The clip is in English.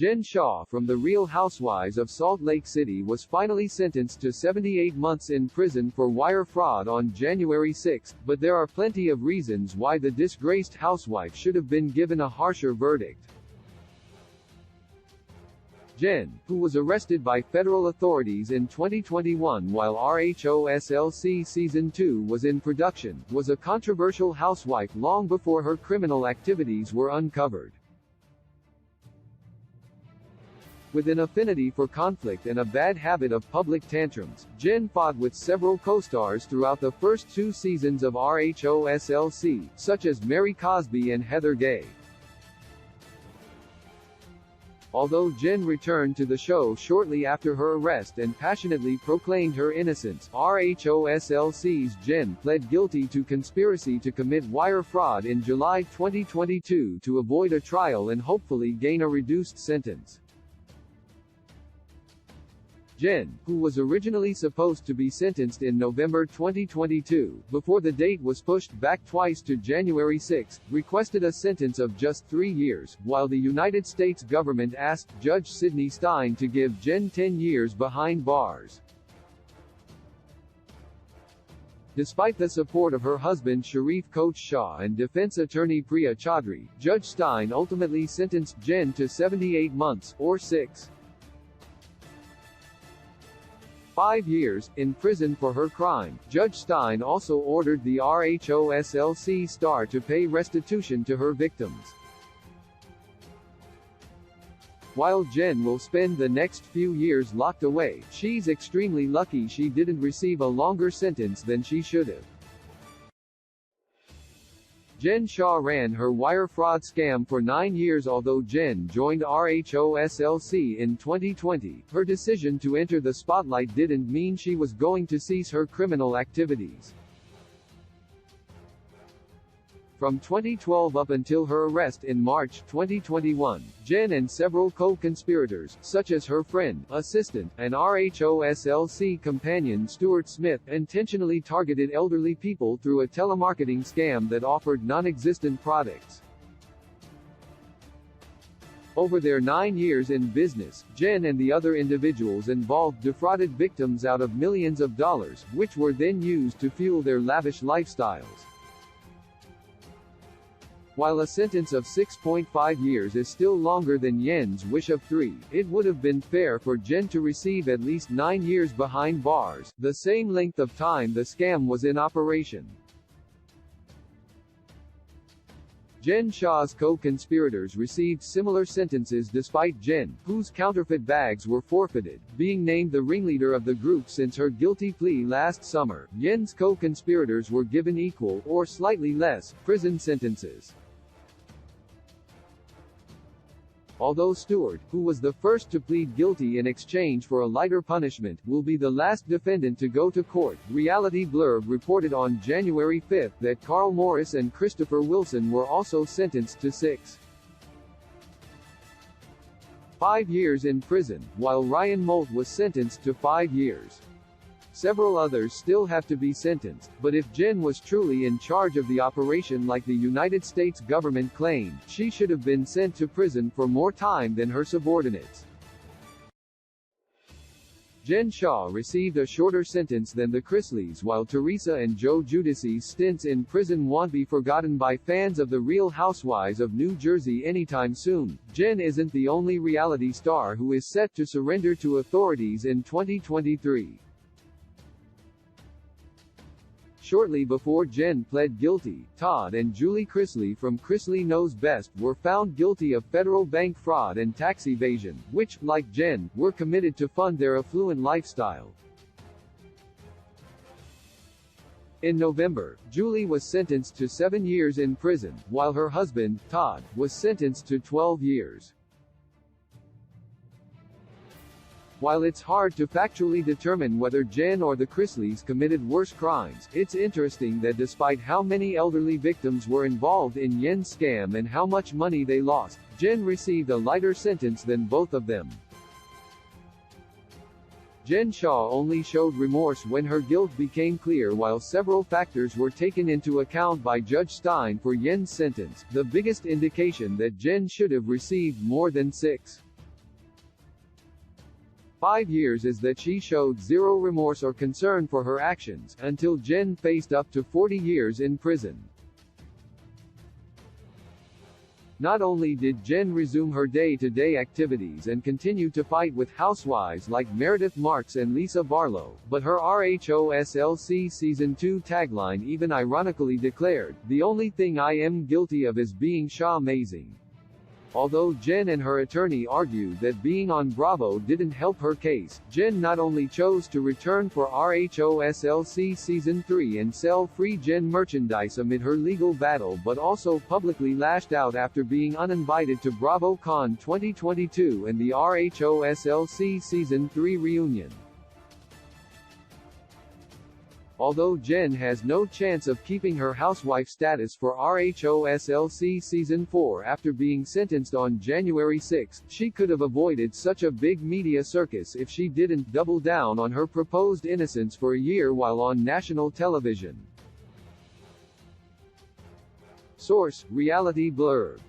Jen Shah from The Real Housewives of Salt Lake City was finally sentenced to 78 months in prison for wire fraud on January 6, but there are plenty of reasons why the disgraced housewife should have been given a harsher verdict. Jen, who was arrested by federal authorities in 2021 while RHOSLC Season 2 was in production, was a controversial housewife long before her criminal activities were uncovered. With an affinity for conflict and a bad habit of public tantrums, Jen fought with several co-stars throughout the first 2 seasons of RHOSLC, such as Mary Cosby and Heather Gay. Although Jen returned to the show shortly after her arrest and passionately proclaimed her innocence, RHOSLC's Jen pled guilty to conspiracy to commit wire fraud in July 2022 to avoid a trial and hopefully gain a reduced sentence. Jen, who was originally supposed to be sentenced in November 2022, before the date was pushed back twice to January 6, requested a sentence of just 3 years, while the United States government asked Judge Sidney Stein to give Jen 10 years behind bars. Despite the support of her husband Sharif Coach Shah and defense attorney Priya Chaudhry, Judge Stein ultimately sentenced Jen to 78 months, or 6.5 years, in prison for her crime. Judge Stein also ordered the RHOSLC star to pay restitution to her victims. While Jen will spend the next few years locked away, she's extremely lucky she didn't receive a longer sentence than she should have. Jen Shah ran her wire fraud scam for 9 years. Although Jen joined RHOSLC in 2020, her decision to enter the spotlight didn't mean she was going to cease her criminal activities. From 2012 up until her arrest in March 2021, Jen and several co-conspirators, such as her friend, assistant, and RHOSLC companion Stuart Smith, intentionally targeted elderly people through a telemarketing scam that offered non-existent products. Over their 9 years in business, Jen and the other individuals involved defrauded victims out of millions of dollars, which were then used to fuel their lavish lifestyles. While a sentence of 6.5 years is still longer than Yen's wish of 3, it would have been fair for Jen to receive at least 9 years behind bars, the same length of time the scam was in operation. Jen Shah's co-conspirators received similar sentences despite Jen, whose counterfeit bags were forfeited, being named the ringleader of the group since her guilty plea last summer. Yen's co-conspirators were given equal, or slightly less, prison sentences. Although Stuart, who was the first to plead guilty in exchange for a lighter punishment, will be the last defendant to go to court, Reality Blurb reported on January 5 that Carl Morris and Christopher Wilson were also sentenced to 6.5 years in prison, while Ryan Moult was sentenced to 5 years. Several others still have to be sentenced, but if Jen was truly in charge of the operation like the United States government claimed, she should have been sent to prison for more time than her subordinates. Jen Shah received a shorter sentence than the Chrisleys, while Teresa and Joe Giudice's stints in prison won't be forgotten by fans of The Real Housewives of New Jersey anytime soon. Jen isn't the only reality star who is set to surrender to authorities in 2023. Shortly before Jen pled guilty, Todd and Julie Chrisley from Chrisley Knows Best were found guilty of federal bank fraud and tax evasion, which, like Jen, were committed to fund their affluent lifestyle. In November, Julie was sentenced to 7 years in prison, while her husband, Todd, was sentenced to 12 years. While it's hard to factually determine whether Jen or the Chrisleys committed worse crimes, it's interesting that despite how many elderly victims were involved in Yen's scam and how much money they lost, Jen received a lighter sentence than both of them. Jen Shah only showed remorse when her guilt became clear, while several factors were taken into account by Judge Stein for Yen's sentence, the biggest indication that Jen should have received more than 6. 5 years is that she showed zero remorse or concern for her actions, until Jen faced up to 40 years in prison. Not only did Jen resume her day-to-day activities and continue to fight with housewives like Meredith Marks and Lisa Barlow, but her RHOSLC Season 2 tagline even ironically declared, "The only thing I am guilty of is being Sha-mazing." Although Jen and her attorney argued that being on Bravo didn't help her case, Jen not only chose to return for RHOSLC Season 3 and sell free Jen merchandise amid her legal battle, but also publicly lashed out after being uninvited to BravoCon 2022 and the RHOSLC Season 3 reunion. Although Jen has no chance of keeping her housewife status for RHOSLC Season 4 after being sentenced on January 6, she could have avoided such a big media circus if she didn't double down on her proposed innocence for a year while on national television. Source: Reality Blurb.